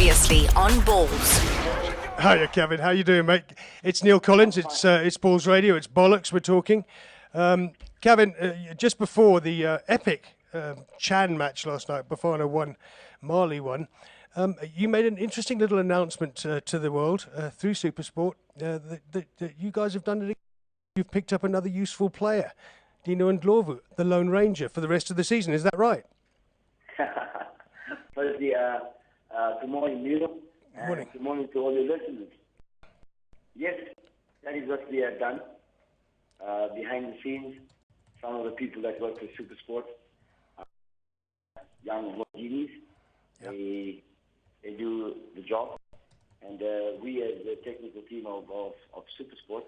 Previously on Balls. Hiya, Cavin. How you doing, mate? It's Neal Collins. It's Balls Radio. It's Bollockz. We're talking. Cavin, just before the epic Chan match last night, Bafana won, Mali won. You made an interesting little announcement to the world through SuperSport that you guys have done it again. You've picked up another useful player, Dino Ndlovu, the Lone Ranger, for the rest of the season. Is that right? Firstly, good morning, Neal. Morning. Good morning to all your listeners. Yes, that is what we have done. Behind the scenes, some of the people that work for SuperSport, young genies, Yep. they do the job. And we as the technical team of SuperSport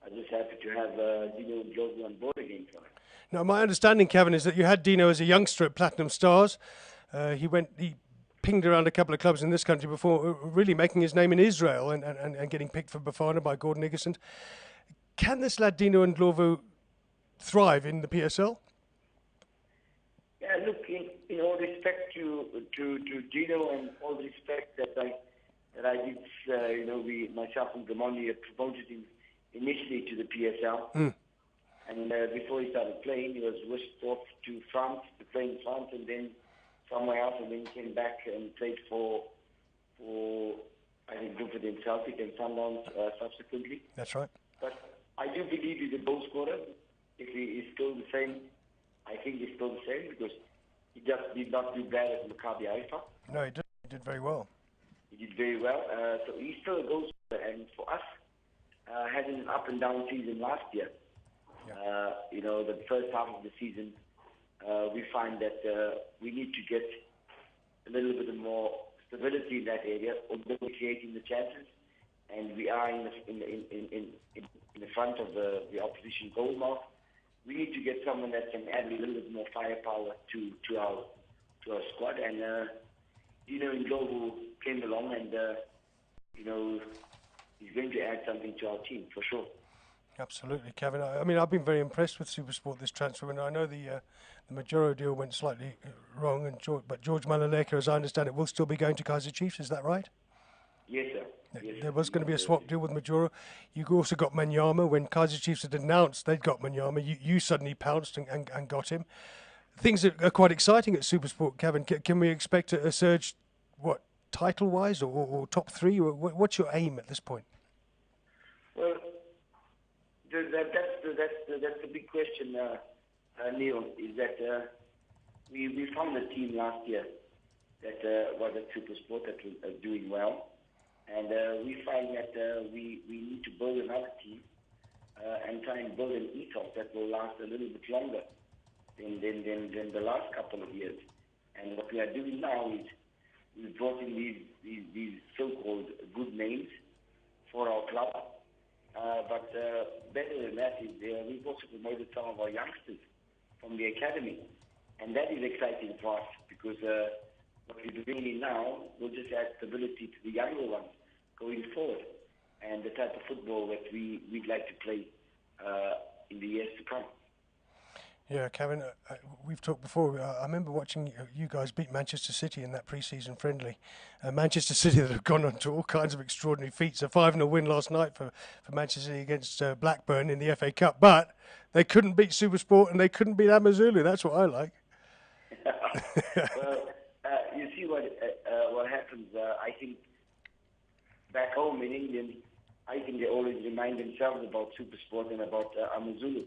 are just happy to have Dino Ndlovu on board again for us. Now, my understanding, Cavin, is that you had Dino as a youngster at Platinum Stars. He pinged around a couple of clubs in this country before really making his name in Israel and getting picked for Bafana by Gordon Iggesund. Can this lad Dino Ndlovu thrive in the PSL? Yeah, look, in all respect to Dino and all respect that I did, myself and Gamoni promoted him initially to the PSL. Mm. And before he started playing, he was whisked off to France to play in France and then somewhere else, and then came back and played for I think, Brentford and Celtic and Sundowns subsequently. That's right. But I do believe he's a goal scorer. If he is still the same, I think he's still the same because he just did not do bad at Maccabi Haifa. No, he did very well. He did very well. So he's still a goal scorer. And for us, having an up and down season last year, the first half of the season, we find that we need to get a little bit more stability in that area, although we're creating the chances, and we are in the front of the opposition goal mark. We need to get someone that can add a little bit more firepower to our squad, and Dino Ndlovu came along, and he's going to add something to our team for sure. Absolutely, Cavin. I mean, I've been very impressed with SuperSport this transfer window. I know the Majoro deal went slightly wrong, but George Malaleka, as I understand it, will still be going to Kaizer Chiefs. Is that right? Yes, sir. There was going to be a swap deal with Majoro. You also got Manyama. When Kaizer Chiefs had announced they'd got Manyama, you suddenly pounced and got him. Things are quite exciting at SuperSport, Cavin. Can we expect a surge, title-wise or top three? What's your aim at this point? Well, that's the big question, Neal, is that we found a team last year that was at SuperSport that was doing well, and we find that we need to build another team and try and build an ethos that will last a little bit longer than the last couple of years. And what we are doing now is we've brought in these so-called good names for our club. But better than that is we've also promoted some of our youngsters from the academy. And that is exciting for us because what we're doing now will just add stability to the younger ones going forward and the type of football that we'd like to play in the years to come. Yeah, Cavin, we've talked before. I remember watching you guys beat Manchester City in that pre-season friendly. Manchester City that have gone on to all kinds of extraordinary feats. A 5-0 win last night for Manchester City against Blackburn in the FA Cup. But they couldn't beat SuperSport and they couldn't beat Amazulu. That's what I like. Well, you see what happens. I think back home in England, I think they always remind themselves about SuperSport and about Amazulu.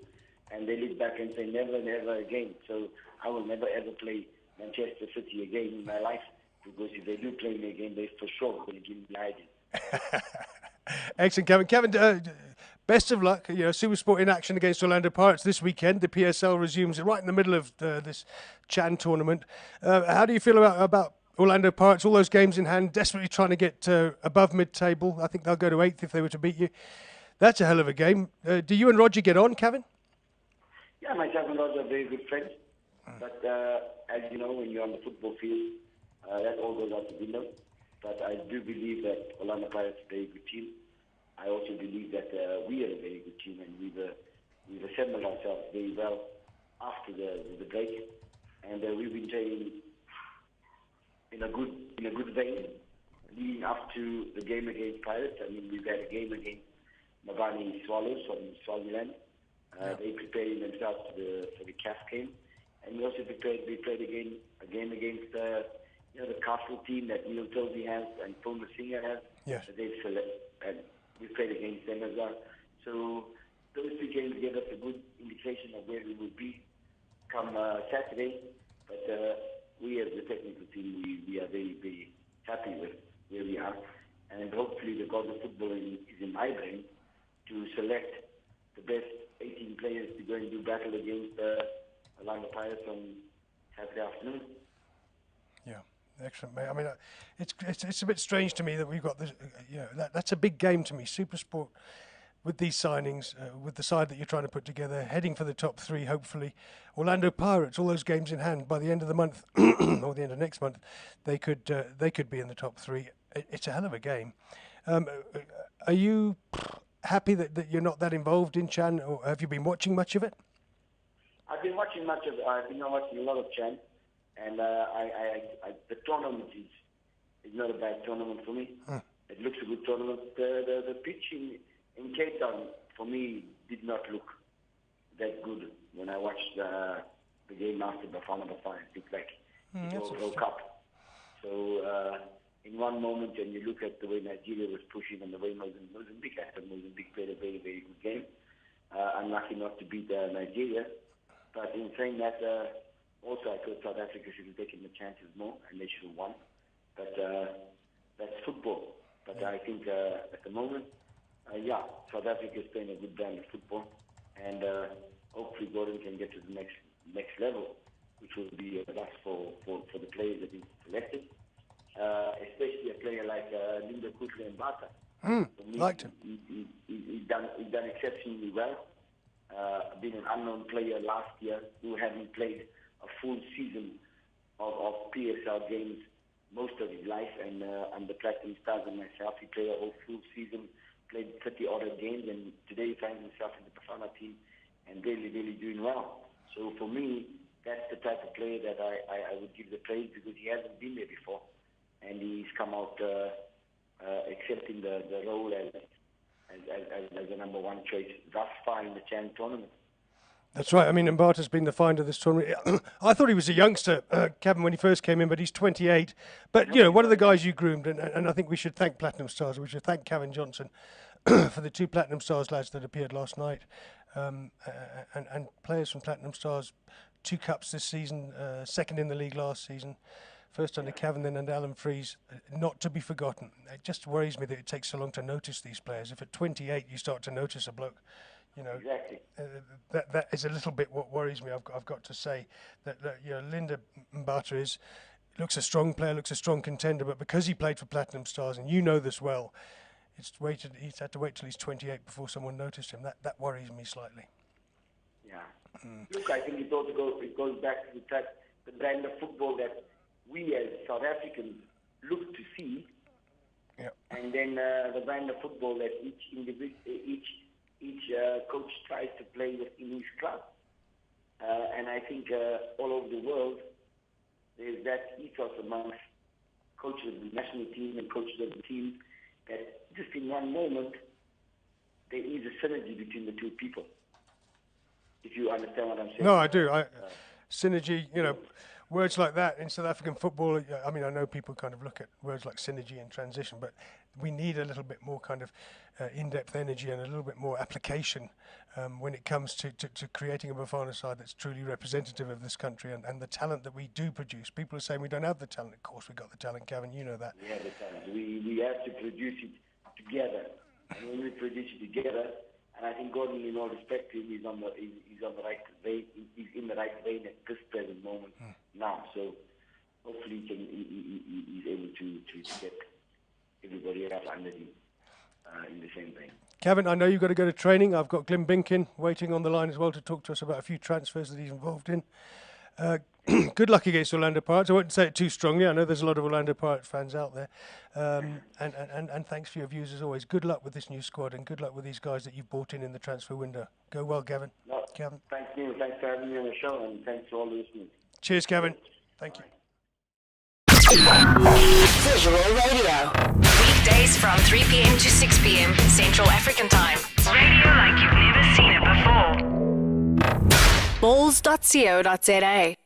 And they look back and say, never, never again. So I will never, ever play Manchester City again in my life. Because if they do play me again, they for sure going to give me the idea. Excellent, Cavin. Kevin, best of luck. SuperSport in action against Orlando Pirates this weekend. The PSL resumes right in the middle of this Chan tournament. How do you feel about Orlando Pirates? All those games in hand, desperately trying to get above mid-table. I think they'll go to 8th if they were to beat you. That's a hell of a game. Do you and Roger get on, Cavin? Yeah, myself and Roger are very good friends. But as you know, when you're on the football field, that all goes out the window. But I do believe that Orlando Pirates is a very good team. I also believe that we are a very good team, and we've assembled ourselves very well after the break, and we've been training in a good vein. leading up to the game against Pirates. I mean, we've had a game against Mabani Swallows from Swaziland. They preparing themselves for the CAF game. And we also played a game against the Castle team that Neal Ndlovu has and Paul Singer has. Yes. And we played against them as well. So those two games gave us a good indication of where we would be come Saturday. But we as the technical team, we are very, very happy with where we are. And hopefully the god of football is in my brain to select the best 18 players to go and do battle against Orlando Pirates on Saturday afternoon. Yeah, excellent, mate. I mean, it's a bit strange to me that we've got this. That's a big game to me. SuperSport with these signings, with the side that you're trying to put together, heading for the top three, hopefully. Orlando Pirates, all those games in hand. By the end of the month or the end of next month, they could be in the top three. It's a hell of a game. Are you happy that you're not that involved in Chan, or have you been watching much of it? I've been watching much of it. I've been watching a lot of Chan, and the tournament is not a bad tournament for me. It looks a good tournament. The pitch in Cape Town, for me, did not look that good when I watched the game after Bafana Bafana. It looked like it all broke up. So in one moment, when you look at the way Nigeria was pushing and the way Mozambique, I thought Mozambique played a very, very good game. Unlucky not to beat Nigeria. But in saying that, also I thought South Africa should have taken the chances more and they should have won. But that's football. But I think at the moment, South Africa is playing a good brand of football. And hopefully Gordon can get to the next level, which will be a plus for the players that he's selected. Especially a player like Linda Kutle Mbata. Liked him. He's done exceptionally well. Been an unknown player last year who hadn't played a full season of PSL games most of his life, and the Platinum Stars and myself, he played a whole full season, played 30-odd games, and today he finds himself in the Bafana team and really, really doing well. So for me, that's the type of player that I would give the praise, because he hasn't been there before, and he's come out accepting the role as the number one choice thus far in the Chan tournament. That's right. I mean, Mbata's been the find of this tournament. I thought he was a youngster, Cavin, when he first came in, but he's 28. But, one of the guys you groomed, and I think we should thank Platinum Stars. We should thank Cavin Johnson for the two Platinum Stars lads that appeared last night. And players from Platinum Stars, 2 cups this season, second in the league last season. First under Cavin, then under Alan Freeze, not to be forgotten. It just worries me that it takes so long to notice these players. If at 28 you start to notice a bloke, exactly. That is a little bit what worries me. I've got to say that Linda Mbata looks a strong player, looks a strong contender, but because he played for Platinum Stars, and you know this well, he's had to wait till he's 28 before someone noticed him. That worries me slightly. Yeah. Look, I think it goes back to the brand of football that we as South Africans look to see, and then the brand of football that each coach tries to play in his club. And I think all over the world, there's that ethos amongst coaches of the national team and coaches of the team that just in one moment, there is a synergy between the two people. If you understand what I'm saying. No, I do. Synergy, words like that in South African football, I mean, I know people kind of look at words like synergy and transition, but we need a little bit more kind of in-depth energy and a little bit more application when it comes to creating a Bafana side that's truly representative of this country and the talent that we do produce. People are saying we don't have the talent. Of course, we've got the talent, Cavin, you know that. We have the talent. We have to produce it together. And when we produce it together, and I think Gordon, in all respect, he's on the right vein. He's in the right vein at this present moment now. So hopefully he's able to get everybody else under him in the same vein. Cavin, I know you've got to go to training. I've got Glenn Binkin waiting on the line as well to talk to us about a few transfers that he's involved in. Good luck against Orlando Pirates. I won't say it too strongly. I know there's a lot of Orlando Pirates fans out there. And thanks for your views as always. Good luck with this new squad and good luck with these guys that you've brought in the transfer window. Go well, Cavin. No, Cavin. Thanks, Neal. Thanks for having me on the show, and thanks to all the listeners. Cheers, Cavin. Thank you. Visual Radio. Weekdays from 3 p.m. to 6 p.m. Central African Time. Radio like you've never seen it before. Balls.co.za